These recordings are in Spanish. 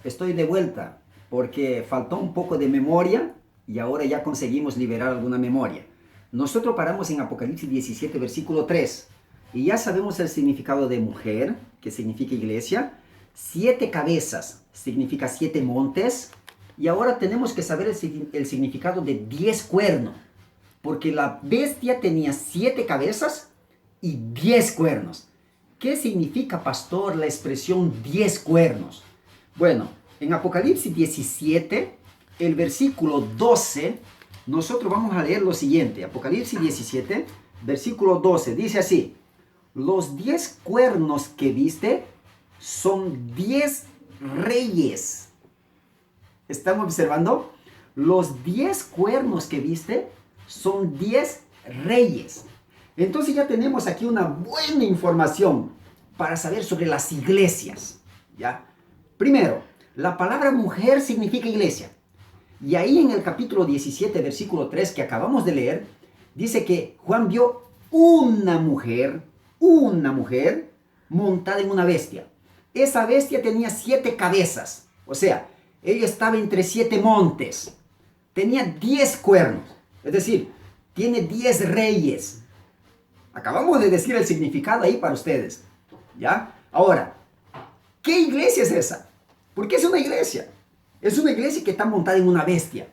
Estoy de vuelta porque faltó un poco de memoria y ahora ya conseguimos liberar alguna memoria. Nosotros paramos en Apocalipsis 17, versículo 3 y ya sabemos el significado de mujer, que significa iglesia. 7 cabezas significa 7 montes, y ahora tenemos que saber el significado de 10 cuernos, porque la bestia tenía 7 cabezas y 10 cuernos. ¿Qué significa, pastor, la expresión 10 cuernos? Bueno, en Apocalipsis 17, el versículo 12, nosotros vamos a leer lo siguiente. Apocalipsis 17, versículo 12, dice así: los 10 cuernos que viste son 10 reyes. ¿Estamos observando? Los 10 cuernos que viste son 10 reyes. Entonces ya tenemos aquí una buena información para saber sobre las iglesias, ¿ya? Primero, la palabra mujer significa iglesia. Y ahí en el capítulo 17, versículo 3 que acabamos de leer, dice que Juan vio una mujer montada en una bestia. Esa bestia tenía 7 cabezas. O sea, ella estaba entre 7 montes. Tenía 10 cuernos. Es decir, tiene 10 reyes. Acabamos de decir el significado ahí para ustedes, ¿ya? Ahora, ¿qué iglesia es esa? Porque es una iglesia. Es una iglesia que está montada en una bestia.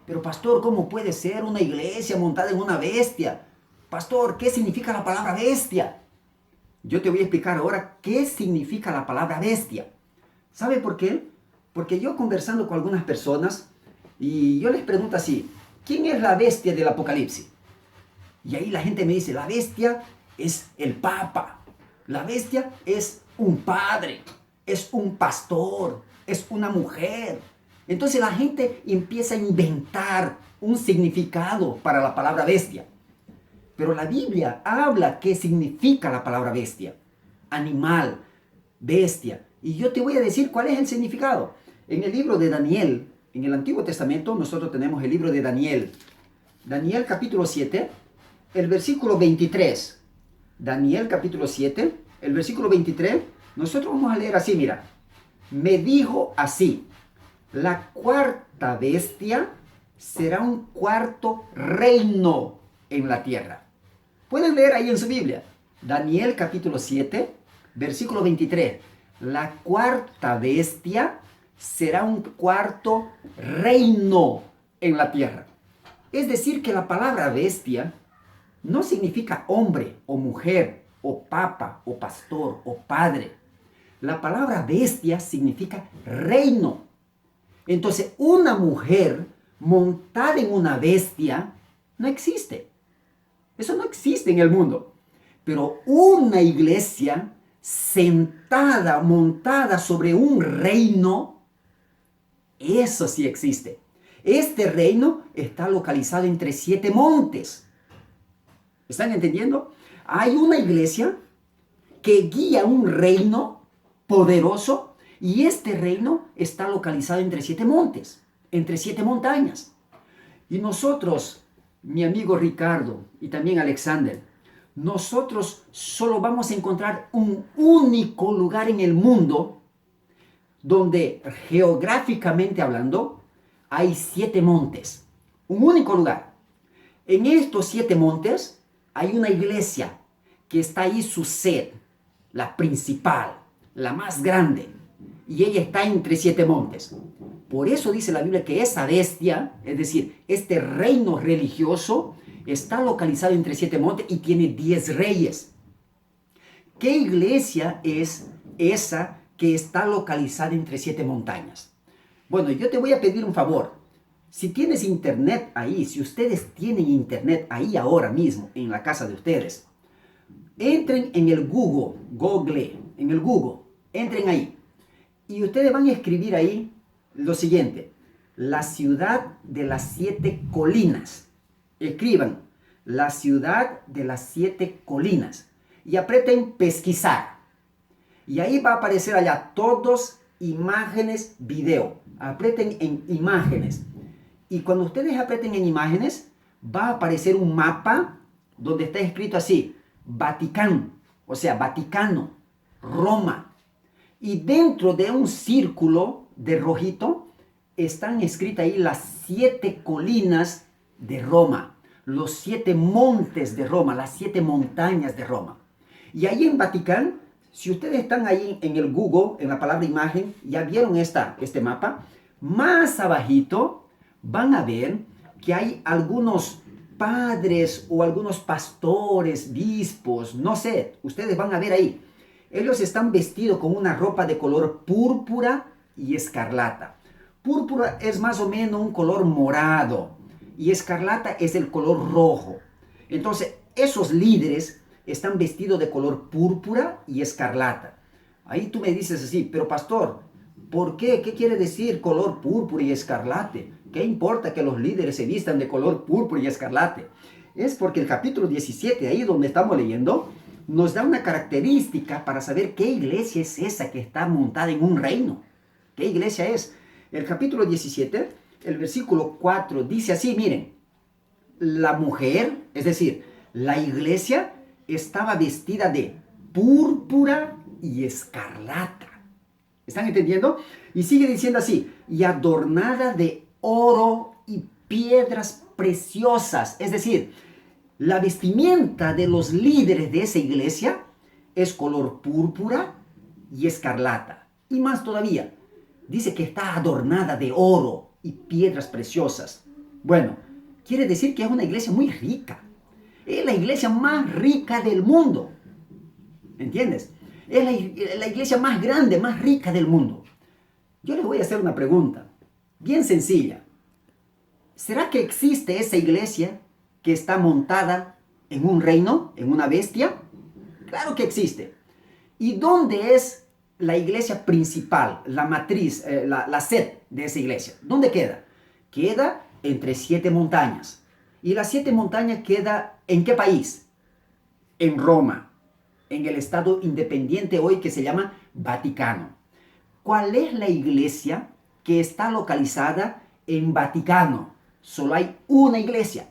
Pero pastor, ¿cómo puede ser una iglesia montada en una bestia? Pastor, ¿qué significa la palabra bestia? Yo te voy a explicar ahora qué significa la palabra bestia. ¿Sabe por qué? Porque yo conversando con algunas personas y yo les pregunto así: ¿quién es la bestia del Apocalipsis? Y ahí la gente me dice: la bestia es el Papa. La bestia es un padre, es un pastor, es una mujer. Entonces la gente empieza a inventar un significado para la palabra bestia. Pero la Biblia habla qué significa la palabra bestia. Animal, bestia. Y yo te voy a decir cuál es el significado. En el libro de Daniel, en el Antiguo Testamento, nosotros tenemos el libro de Daniel. Daniel capítulo 7, el versículo 23. Daniel capítulo 7, el versículo 23. Nosotros vamos a leer así, mira. Me dijo así: la cuarta bestia será un cuarto reino en la tierra. Pueden leer ahí en su Biblia. Daniel capítulo 7, versículo 23. La cuarta bestia será un cuarto reino en la tierra. Es decir, que la palabra bestia no significa hombre o mujer o papa o pastor o padre. La palabra bestia significa reino. Entonces, una mujer montada en una bestia no existe. Eso no existe en el mundo. Pero una iglesia sentada, montada sobre un reino, eso sí existe. Este reino está localizado entre 7 montes. ¿Están entendiendo? Hay una iglesia que guía un reino poderoso, y este reino está localizado entre 7 montes, entre 7 montañas. Y nosotros, mi amigo Ricardo y también Alexander, nosotros solo vamos a encontrar un único lugar en el mundo donde, geográficamente hablando, hay 7 montes. Un único lugar. En estos 7 montes hay una iglesia que está ahí, su sede, la principal, la más grande, y ella está entre 7 montes. Por eso dice la Biblia que esa bestia, es decir, este reino religioso, está localizado entre 7 montes y tiene 10 reyes. ¿Qué iglesia es esa que está localizada entre 7 montañas? Bueno, yo te voy a pedir un favor. Si tienes internet ahí, si ustedes tienen internet ahí ahora mismo en la casa de ustedes, entren en el Google, entren ahí. Y ustedes van a escribir ahí lo siguiente: la ciudad de las 7 colinas. Escriban: la ciudad de las 7 colinas. Y aprieten pesquisar. Y ahí va a aparecer allá todos imágenes, video. Aprieten en imágenes. Y cuando ustedes aprieten en imágenes, va a aparecer un mapa donde está escrito así: Vaticano, o sea, Vaticano, Roma. Y dentro de un círculo de rojito están escritas ahí las 7 colinas de Roma, los 7 montes de Roma, las 7 montañas de Roma. Y ahí en Vaticano, si ustedes están ahí en el Google, en la palabra imagen, ya vieron este mapa, más abajito van a ver que hay algunos padres o algunos pastores, bispos, no sé, ustedes van a ver ahí. Ellos están vestidos con una ropa de color púrpura y escarlata. Púrpura es más o menos un color morado y escarlata es el color rojo. Entonces, esos líderes están vestidos de color púrpura y escarlata. Ahí tú me dices así, pero pastor, ¿por qué? ¿Qué quiere decir color púrpura y escarlate? ¿Qué importa que los líderes se vistan de color púrpura y escarlate? Es porque el capítulo 17, ahí donde estamos leyendo, nos da una característica para saber qué iglesia es esa que está montada en un reino. ¿Qué iglesia es? El capítulo 17, el versículo 4 dice así, miren, la mujer, es decir, la iglesia estaba vestida de púrpura y escarlata. ¿Están entendiendo? Y sigue diciendo así, y adornada de oro y piedras preciosas. Es decir, la vestimenta de los líderes de esa iglesia es color púrpura y escarlata. Y más todavía, dice que está adornada de oro y piedras preciosas. Bueno, quiere decir que es una iglesia muy rica. Es la iglesia más rica del mundo. ¿Entiendes? Es la iglesia más grande, más rica del mundo. Yo les voy a hacer una pregunta, bien sencilla. ¿Será que existe esa iglesia que está montada en un reino, en una bestia? Claro que existe. ¿Y dónde es la iglesia principal, la matriz, la sede de esa iglesia? ¿Dónde queda? Queda entre 7 montañas. ¿Y las 7 montañas queda en qué país? En Roma, en el estado independiente hoy que se llama Vaticano. ¿Cuál es la iglesia que está localizada en Vaticano? Solo hay una iglesia.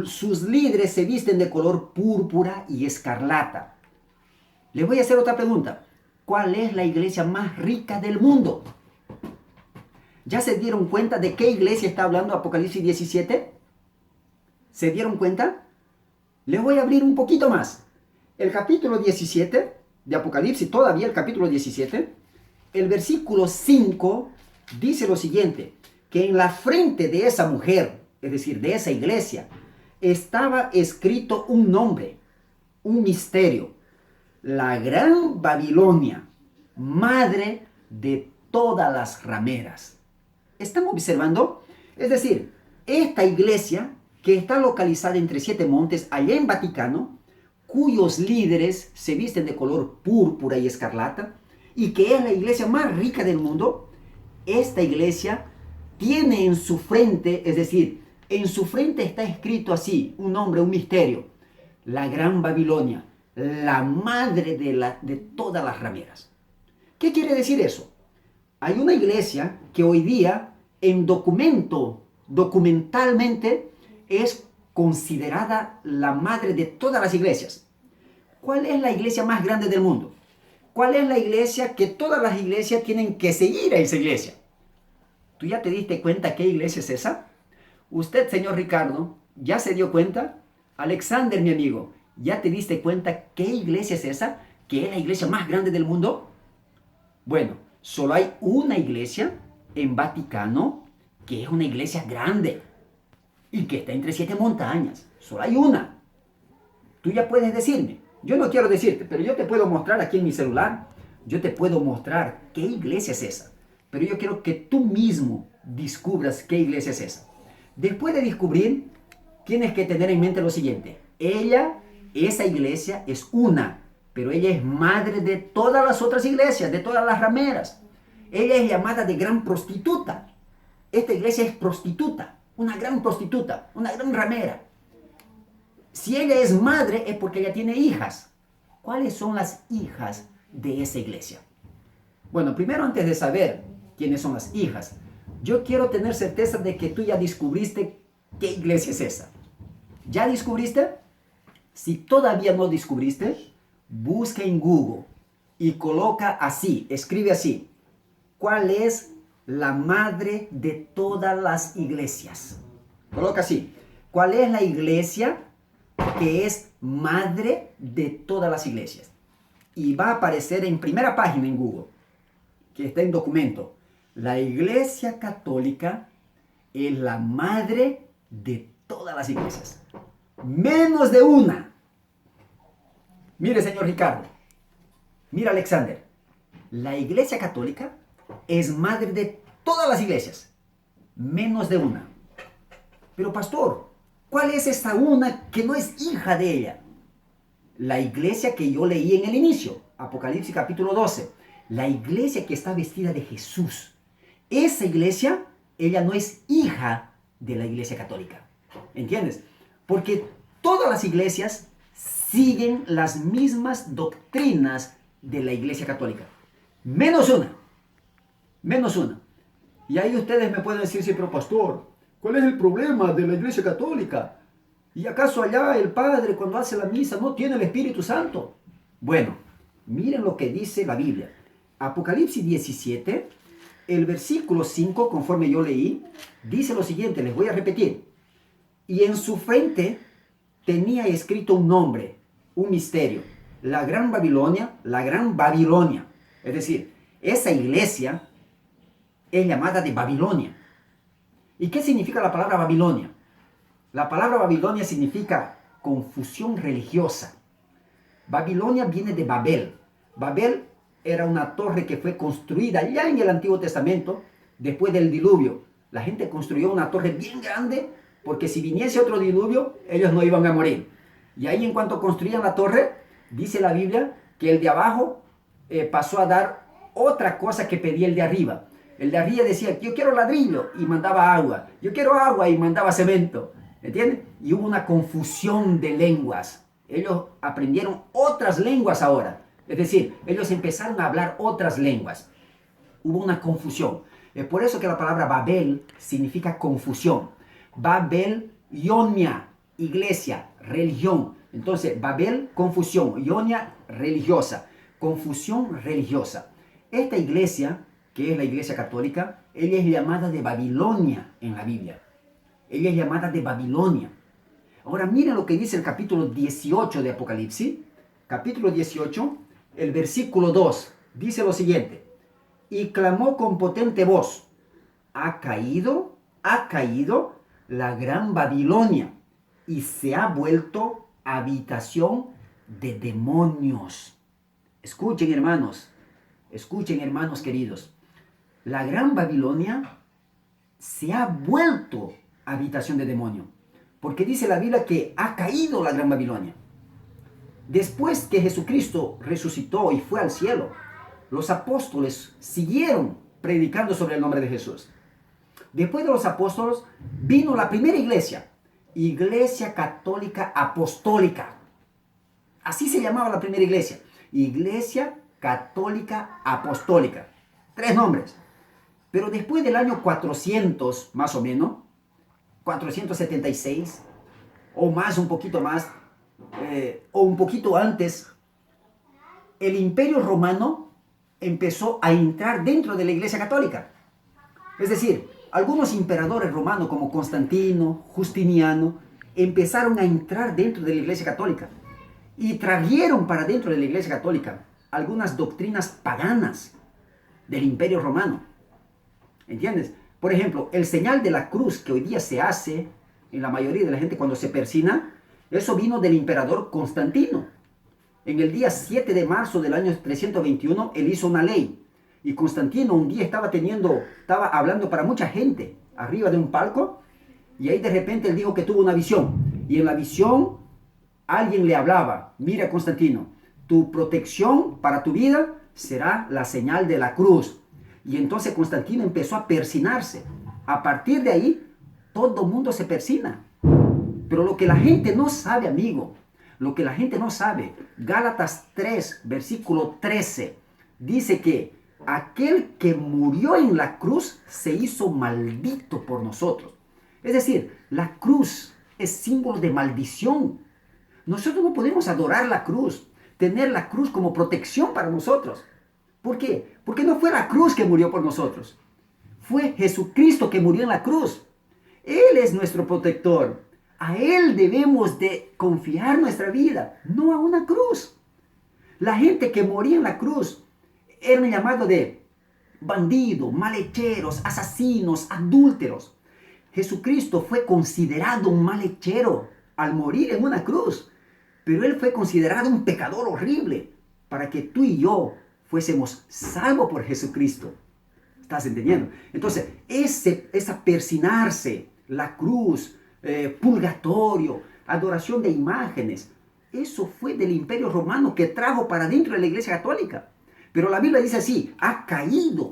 Sus líderes se visten de color púrpura y escarlata. Les voy a hacer otra pregunta. ¿Cuál es la iglesia más rica del mundo? ¿Ya se dieron cuenta de qué iglesia está hablando Apocalipsis 17? ¿Se dieron cuenta? Les voy a abrir un poquito más. El capítulo 17 de Apocalipsis, todavía el capítulo 17, el versículo 5 dice lo siguiente, que en la frente de esa mujer, es decir, de esa iglesia, estaba escrito un nombre, un misterio, la Gran Babilonia, madre de todas las rameras. ¿Están observando? Es decir, esta iglesia que está localizada entre 7 montes, allá en Vaticano, cuyos líderes se visten de color púrpura y escarlata, y que es la iglesia más rica del mundo, esta iglesia tiene en su frente, es decir, en su frente está escrito así, un nombre, un misterio, la Gran Babilonia, la madre de todas las rameras. ¿Qué quiere decir eso? Hay una iglesia que hoy día, documentalmente, es considerada la madre de todas las iglesias. ¿Cuál es la iglesia más grande del mundo? ¿Cuál es la iglesia que todas las iglesias tienen que seguir a esa iglesia? ¿Tú ya te diste cuenta qué iglesia es esa? Usted, señor Ricardo, ¿ya se dio cuenta? Alexander, mi amigo, ¿ya te diste cuenta qué iglesia es esa? ¿Que es la iglesia más grande del mundo? Bueno, solo hay una iglesia en Vaticano que es una iglesia grande y que está entre 7 montañas. Solo hay una. Tú ya puedes decirme. Yo no quiero decirte, pero yo te puedo mostrar aquí en mi celular. Yo te puedo mostrar qué iglesia es esa. Pero yo quiero que tú mismo descubras qué iglesia es esa. Después de descubrir, tienes que tener en mente lo siguiente. Esa iglesia es una, pero ella es madre de todas las otras iglesias, de todas las rameras. Ella es llamada de gran prostituta. Esta iglesia es prostituta, una gran ramera. Si ella es madre es porque ella tiene hijas. ¿Cuáles son las hijas de esa iglesia? Bueno, primero antes de saber quiénes son las hijas, yo quiero tener certeza de que tú ya descubriste qué iglesia es esa. ¿Ya descubriste? Si todavía no descubriste, busca en Google y coloca así, escribe así: ¿cuál es la madre de todas las iglesias? Coloca así: ¿cuál es la iglesia que es madre de todas las iglesias? Y va a aparecer en primera página en Google, que está en documento: la Iglesia Católica es la madre de todas las iglesias. Menos de una. Mire, señor Ricardo. Mira, Alexander. La Iglesia Católica es madre de todas las iglesias. Menos de una. Pero pastor, ¿cuál es esta una que no es hija de ella? La iglesia que yo leí en el inicio, Apocalipsis capítulo 12. La iglesia que está vestida de Jesús. Esa iglesia, ella no es hija de la Iglesia Católica. ¿Entiendes? Porque todas las iglesias siguen las mismas doctrinas de la Iglesia Católica. Menos una. Menos una. Y ahí ustedes me pueden decir, sí, pero pastor, ¿cuál es el problema de la Iglesia Católica? ¿Y acaso allá el Padre cuando hace la misa no tiene el Espíritu Santo? Bueno, miren lo que dice la Biblia. Apocalipsis 17, el versículo 5, conforme yo leí, dice lo siguiente, les voy a repetir. Y en su frente tenía escrito un nombre, un misterio: la Gran Babilonia, la Gran Babilonia. Es decir, esa iglesia es llamada de Babilonia. ¿Y qué significa la palabra Babilonia? La palabra Babilonia significa confusión religiosa. Babilonia viene de Babel. Babel era una torre que fue construida ya en el Antiguo Testamento, después del diluvio. La gente construyó una torre bien grande, porque si viniese otro diluvio, ellos no iban a morir. Y ahí, en cuanto construían la torre, dice la Biblia que el de abajo pasó a dar otra cosa que pedía el de arriba. El de arriba decía: yo quiero ladrillo, y mandaba agua. Yo quiero agua, y mandaba cemento. ¿Entienden? Y hubo una confusión de lenguas. Ellos aprendieron otras lenguas ahora. Es decir, ellos empezaron a hablar otras lenguas. Hubo una confusión. Es por eso que la palabra Babel significa confusión. Babel, Ionia, iglesia, religión. Entonces, Babel, confusión. Ionia, religiosa. Confusión religiosa. Esta iglesia, que es la Iglesia Católica, ella es llamada de Babilonia en la Biblia. Ella es llamada de Babilonia. Ahora miren lo que dice el capítulo 18 de Apocalipsis. Capítulo 18, el versículo 2. Dice lo siguiente: y clamó con potente voz: ha caído la gran Babilonia, y se ha vuelto habitación de demonios. Escuchen, hermanos queridos. La gran Babilonia se ha vuelto habitación de demonio, porque dice la Biblia que ha caído la gran Babilonia. Después que Jesucristo resucitó y fue al cielo, los apóstoles siguieron predicando sobre el nombre de Jesús. Después de los apóstoles vino la primera iglesia, Iglesia Católica Apostólica. Así se llamaba la primera iglesia, Iglesia Católica Apostólica. 3 nombres. Pero después del año 400, más o menos, 476, o más, un poquito más, o un poquito antes, el Imperio Romano empezó a entrar dentro de la Iglesia Católica. Es decir, algunos emperadores romanos como Constantino, Justiniano, empezaron a entrar dentro de la Iglesia Católica y trajeron para dentro de la Iglesia Católica algunas doctrinas paganas del Imperio Romano. ¿Entiendes? Por ejemplo, el señal de la cruz que hoy día se hace en la mayoría de la gente cuando se persina, eso vino del emperador Constantino. En el día 7 de marzo del año 321, él hizo una ley. Y Constantino un día estaba hablando para mucha gente arriba de un palco, y ahí de repente él dijo que tuvo una visión. Y en la visión alguien le hablaba: mira, Constantino, tu protección para tu vida será la señal de la cruz. Y entonces Constantino empezó a persinarse. A partir de ahí, todo el mundo se persina. Pero lo que la gente no sabe, amigo, lo que la gente no sabe, Gálatas 3, versículo 13, dice que aquel que murió en la cruz se hizo maldito por nosotros. Es decir, la cruz es símbolo de maldición. Nosotros no podemos adorar la cruz. tener la cruz como protección para nosotros. ¿Por qué? Porque no fue la cruz que murió por nosotros. Fue Jesucristo que murió en la cruz. Él es nuestro protector. A Él debemos de confiar nuestra vida, no a una cruz. La gente que moría en la cruz eran llamados de bandidos, malhecheros, asesinos, adúlteros. Jesucristo fue considerado un malhechero al morir en una cruz, pero Él fue considerado un pecador horrible para que tú y yo fuésemos salvos por Jesucristo. ¿Estás entendiendo? Entonces, esa persinarse, la cruz, purgatorio, adoración de imágenes, eso fue del Imperio Romano que trajo para dentro de la Iglesia Católica. Pero la Biblia dice así, ha caído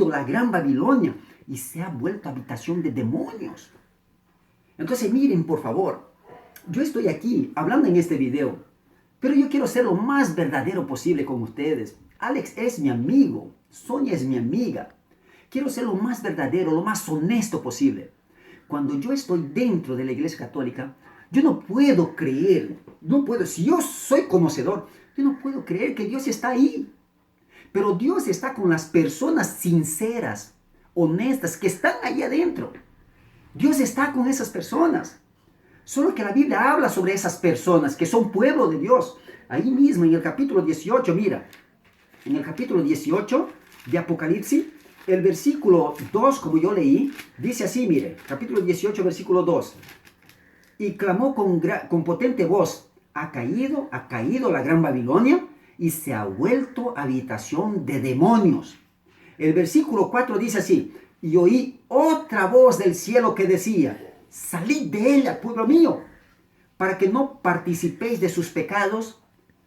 la gran Babilonia y se ha vuelto habitación de demonios. Entonces miren, por favor, yo estoy aquí hablando en este video, pero yo quiero ser lo más verdadero posible con ustedes. Alex es mi amigo, Sonia es mi amiga. Quiero ser lo más verdadero, lo más honesto posible. Cuando yo estoy dentro de la Iglesia Católica, yo no puedo creer, si yo soy conocedor, yo no puedo creer que Dios está ahí. Pero Dios está con las personas sinceras, honestas, que están ahí adentro. Dios está con esas personas. Solo que la Biblia habla sobre esas personas que son pueblo de Dios. Ahí mismo en el capítulo 18, mira, en el capítulo 18 de Apocalipsis, el versículo 2, como yo leí, dice así, mire, capítulo 18, versículo 2. Y clamó con potente voz, ha caído la gran Babilonia y se ha vuelto habitación de demonios. El versículo 4 dice así, y oí otra voz del cielo que decía, salid de ella, pueblo mío, para que no participéis de sus pecados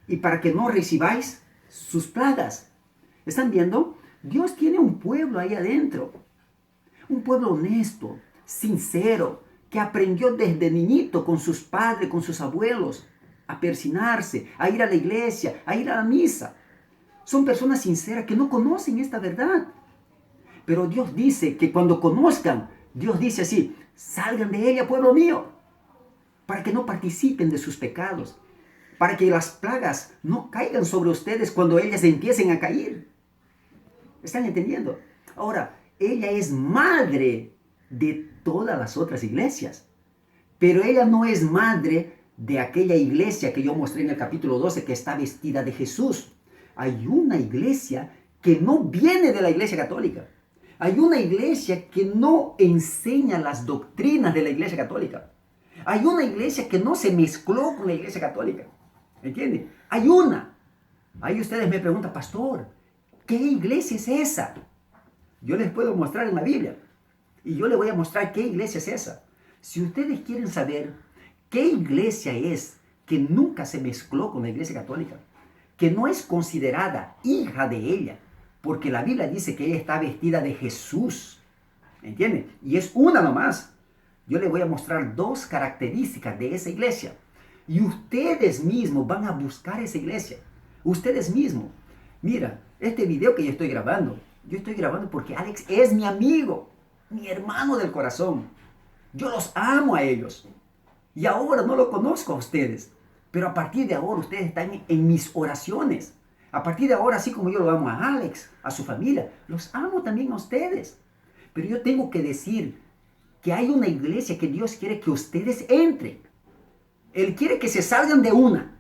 y para que no recibáis sus plagas. ¿Están viendo? Dios tiene un pueblo ahí adentro, un pueblo honesto, sincero, que aprendió desde niñito con sus padres, con sus abuelos, a persinarse, a ir a la iglesia, a ir a la misa. Son personas sinceras que no conocen esta verdad. Pero Dios dice que cuando conozcan, Dios dice así, salgan de ella, pueblo mío, para que no participen de sus pecados, para que las plagas no caigan sobre ustedes cuando ellas empiecen a caer. ¿Están entendiendo? Ahora, ella es madre de todas las otras iglesias, pero ella no es madre de aquella iglesia que yo mostré en el capítulo 12 que está vestida de Jesús. Hay una iglesia que no viene de la Iglesia Católica. Hay una iglesia que no enseña las doctrinas de la Iglesia Católica. Hay una iglesia que no se mezcló con la Iglesia Católica. ¿Entienden? Hay una. Ahí ustedes me preguntan, pastor, ¿qué iglesia es esa? Yo les puedo mostrar en la Biblia. Y yo les voy a mostrar qué iglesia es esa. Si ustedes quieren saber qué iglesia es que nunca se mezcló con la Iglesia Católica, que no es considerada hija de ella, porque la Biblia dice que ella está vestida de Jesús. ¿Entienden? Y es una nomás. Yo les voy a mostrar dos características de esa iglesia. Y ustedes mismos van a buscar esa iglesia. Ustedes mismos. Mira, este video que yo estoy grabando porque Alex es mi amigo, mi hermano del corazón. Yo los amo a ellos. Y ahora no lo conozco a ustedes. Pero a partir de ahora ustedes están en mis oraciones. A partir de ahora, así como yo lo amo a Alex, a su familia, los amo también a ustedes. Pero yo tengo que decir que hay una iglesia que Dios quiere que ustedes entren. Él quiere que se salgan de una,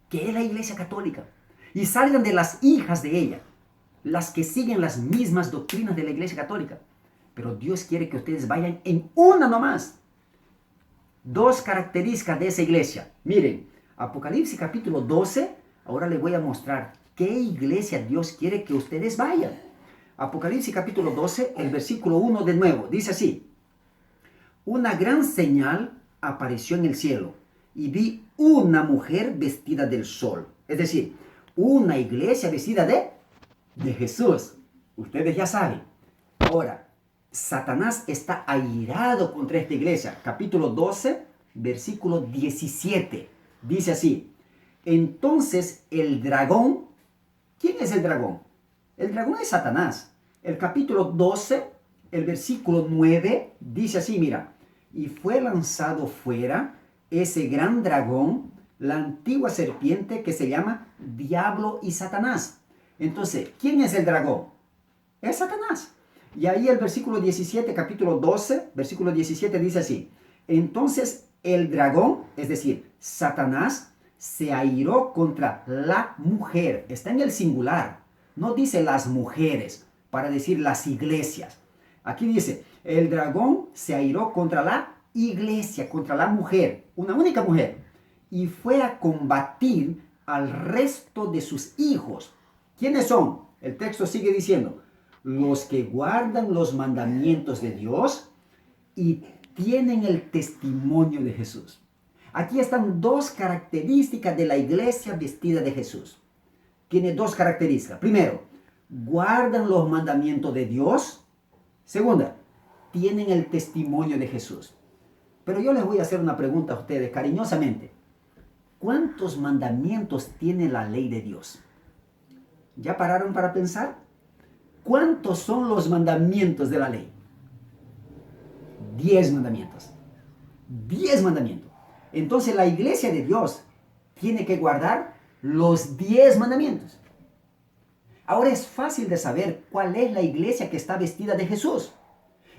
que es la Iglesia Católica, y salgan de las hijas de ella, las que siguen las mismas doctrinas de la Iglesia Católica. Pero Dios quiere que ustedes vayan en una nomás. Dos características de esa iglesia. Miren, Apocalipsis capítulo 12, ahora les voy a mostrar qué iglesia Dios quiere que ustedes vayan. Apocalipsis capítulo 12, el versículo 1 de nuevo, dice así. Una gran señal apareció en el cielo y vi una mujer vestida del sol. Es decir, una iglesia vestida de Jesús. Ustedes ya saben. Ahora, Satanás está airado contra esta iglesia. Capítulo 12, versículo 17. Dice así. Entonces el dragón, ¿quién es el dragón? El dragón es Satanás. El capítulo 12, el versículo 9, dice así, mira. Y fue lanzado fuera ese gran dragón la antigua serpiente que se llama Diablo y Satanás. Entonces, ¿quién es el dragón? Es Satanás. Y ahí el versículo 17, capítulo 12, versículo 17 dice así: entonces el dragón, es decir, Satanás, se airó contra la mujer. Está en el singular. No dice las mujeres, para decir las iglesias. Aquí dice, el dragón se airó contra la iglesia, contra la mujer, una única mujer, y fue a combatir al resto de sus hijos. ¿Quiénes son? El texto sigue diciendo, los que guardan los mandamientos de Dios y tienen el testimonio de Jesús. Aquí están dos características de la iglesia vestida de Jesús. Tiene dos características. Primero, guardan los mandamientos de Dios. Segunda, tienen el testimonio de Jesús. Pero yo les voy a hacer una pregunta a ustedes cariñosamente. ¿Cuántos mandamientos tiene la ley de Dios? ¿Ya pararon para pensar? ¿Cuántos son los mandamientos de la ley? 10 mandamientos. 10 mandamientos. Entonces la iglesia de Dios tiene que guardar los 10 mandamientos. Ahora es fácil de saber cuál es la iglesia que está vestida de Jesús.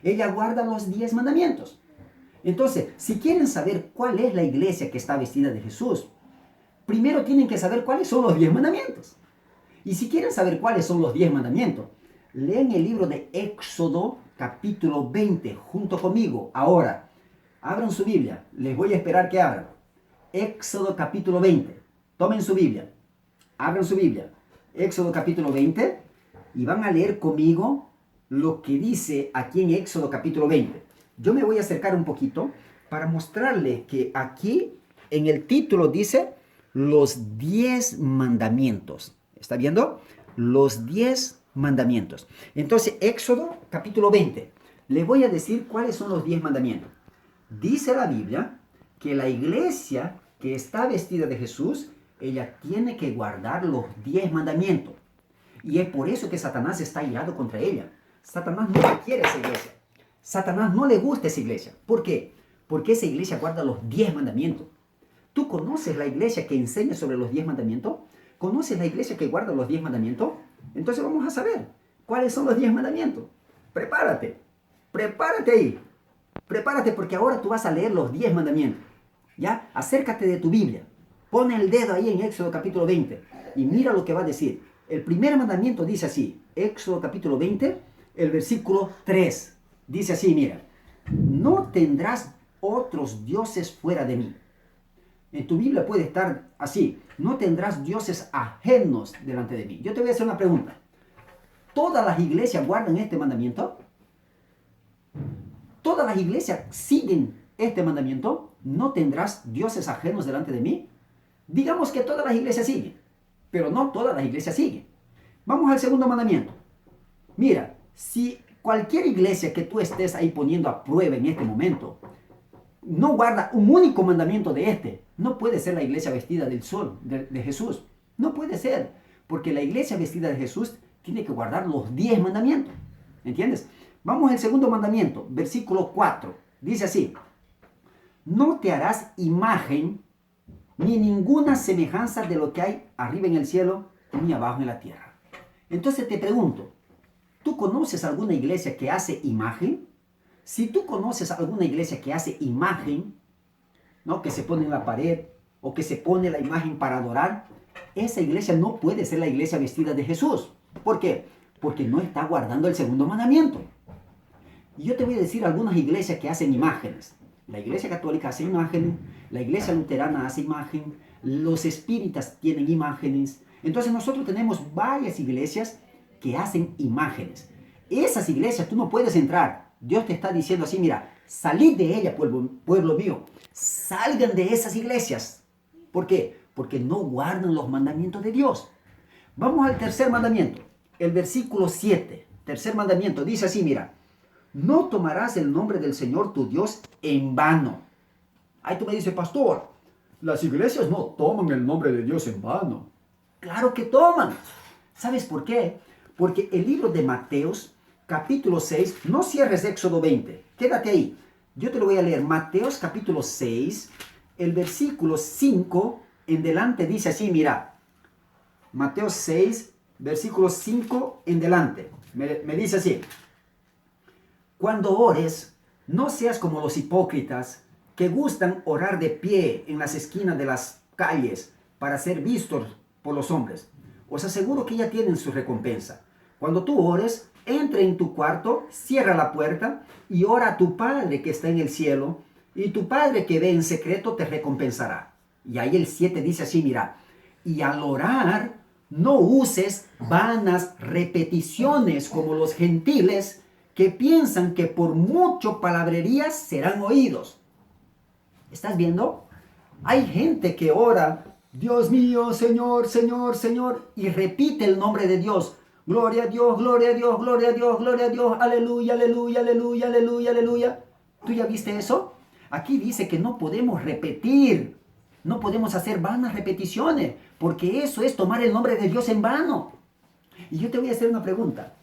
Ella guarda los 10 mandamientos. Entonces, si quieren saber cuál es la iglesia que está vestida de Jesús, primero tienen que saber cuáles son los 10 mandamientos. Y si quieren saber cuáles son los 10 mandamientos, leen el libro de Éxodo capítulo 20 junto conmigo. Ahora, abran su Biblia. Les voy a esperar que abran. Éxodo capítulo 20. Tomen su Biblia. Abran su Biblia. Éxodo capítulo 20. Y van a leer conmigo lo que dice aquí en Éxodo capítulo 20. Yo me voy a acercar un poquito para mostrarle que aquí en el título dice los 10 mandamientos. ¿Está viendo? Los 10 mandamientos. Entonces, Éxodo capítulo 20. Le voy a decir cuáles son los 10 mandamientos. Dice la Biblia que la iglesia que está vestida de Jesús, ella tiene que guardar los 10 mandamientos. Y es por eso que Satanás está irado contra ella. Satanás no quiere esa iglesia. Satanás no le gusta esa iglesia. ¿Por qué? Porque esa iglesia guarda los 10 mandamientos. ¿Tú conoces la iglesia que enseña sobre los 10 mandamientos? ¿Conoces la iglesia que guarda los 10 mandamientos? Entonces vamos a saber cuáles son los 10 mandamientos. Prepárate. Prepárate ahí. Prepárate porque ahora tú vas a leer los 10 mandamientos. ¿Ya? Acércate de tu Biblia. Pon el dedo ahí en Éxodo capítulo 20 y mira lo que va a decir. El primer mandamiento dice así. Éxodo capítulo 20, el versículo 3. Dice así, mira. No tendrás otros dioses fuera de mí. En tu Biblia puede estar así. No tendrás dioses ajenos delante de mí. Yo te voy a hacer una pregunta. ¿Todas las iglesias guardan este mandamiento? ¿Todas las iglesias siguen este mandamiento? ¿No tendrás dioses ajenos delante de mí? Digamos que todas las iglesias siguen, pero no todas las iglesias siguen. Vamos al segundo mandamiento. Mira, si cualquier iglesia que tú estés ahí poniendo a prueba en este momento no guarda un único mandamiento de este, no puede ser la iglesia vestida del sol, de Jesús. No puede ser, porque la iglesia vestida de Jesús tiene que guardar los 10 mandamientos. ¿Entiendes? Vamos al segundo mandamiento, versículo 4. Dice así, no te harás imagen ni ninguna semejanza de lo que hay arriba en el cielo ni abajo en la tierra. Entonces te pregunto, ¿tú conoces alguna iglesia que hace imagen? Si tú conoces alguna iglesia que hace imagen, ¿no? Que se pone en la pared o que se pone la imagen para adorar, esa iglesia no puede ser la iglesia vestida de Jesús. ¿Por qué? Porque no está guardando el segundo mandamiento. Y yo te voy a decir algunas iglesias que hacen imágenes. La iglesia católica hace imágenes, la iglesia luterana hace imagen, los espíritas tienen imágenes. Entonces nosotros tenemos varias iglesias que hacen imágenes. Esas iglesias tú no puedes entrar. Dios te está diciendo así, mira, salid de ella, pueblo mío. Salgan de esas iglesias. ¿Por qué? Porque no guardan los mandamientos de Dios. Vamos al tercer mandamiento. El versículo 7. Tercer mandamiento. Dice así, mira. No tomarás el nombre del Señor tu Dios en vano. Ahí tú me dices, pastor, las iglesias no toman el nombre de Dios en vano. Claro que toman. ¿Sabes por qué? Porque el libro de Mateos, capítulo 6, no cierres Éxodo 20, quédate ahí. Yo te lo voy a leer. Mateos capítulo 6, el versículo 5 en delante dice así, mira, Mateo 6, versículo 5 en delante, me dice así, cuando ores, no seas como los hipócritas que gustan orar de pie en las esquinas de las calles para ser vistos por los hombres. Os aseguro que ya tienen su recompensa. Cuando tú ores, entra en tu cuarto, cierra la puerta y ora a tu Padre que está en el cielo, y tu Padre que ve en secreto te recompensará. Y ahí el 7 dice así, mira, y al orar no uses vanas repeticiones como los gentiles que piensan que por mucho palabrerías serán oídos. ¿Estás viendo? Hay gente que ora, Dios mío, Señor, Señor, Señor, y repite el nombre de Dios. Gloria a Dios, gloria a Dios, gloria a Dios, gloria a Dios, aleluya, aleluya, aleluya, aleluya, aleluya. ¿Tú ya viste eso? Aquí dice que no podemos repetir, no podemos hacer vanas repeticiones, porque eso es tomar el nombre de Dios en vano. Y yo te voy a hacer una pregunta.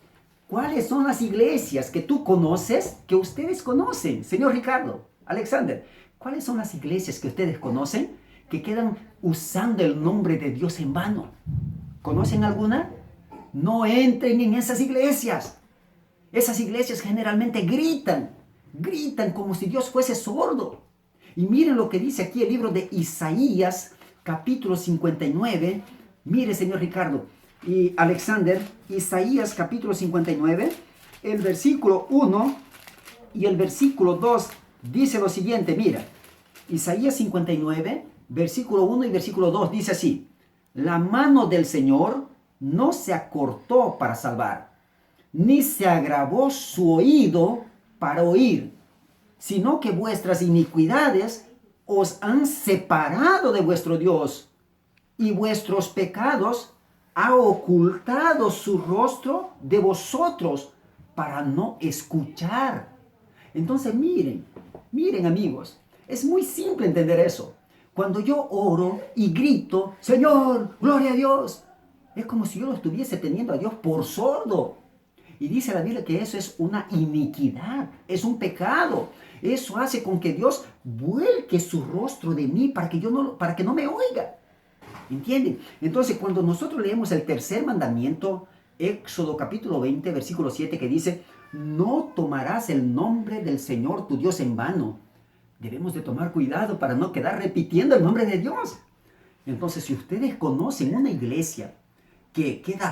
¿Cuáles son las iglesias que tú conoces, que ustedes conocen? Señor Ricardo, Alexander, ¿cuáles son las iglesias que ustedes conocen que quedan usando el nombre de Dios en vano? ¿Conocen alguna? No entren en esas iglesias. Esas iglesias generalmente gritan como si Dios fuese sordo. Y miren lo que dice aquí el libro de Isaías, capítulo 59. Mire, señor Ricardo y Alexander, Isaías capítulo 59, el versículo 1 y el versículo 2 dice lo siguiente, mira, Isaías 59, versículo 1 y versículo 2 dice así, la mano del Señor no se acortó para salvar, ni se agravó su oído para oír, sino que vuestras iniquidades os han separado de vuestro Dios, y vuestros pecados ha ocultado su rostro de vosotros para no escuchar. Entonces miren amigos, es muy simple entender eso. Cuando yo oro y grito, Señor, gloria a Dios, es como si yo lo estuviese teniendo a Dios por sordo. Y dice la Biblia que eso es una iniquidad, es un pecado. Eso hace con que Dios vuelque su rostro de mí para que no me oiga. ¿Entienden? Entonces, cuando nosotros leemos el tercer mandamiento, Éxodo capítulo 20, versículo 7, que dice, no tomarás el nombre del Señor tu Dios en vano. Debemos de tomar cuidado para no quedar repitiendo el nombre de Dios. Entonces, si ustedes conocen una iglesia que queda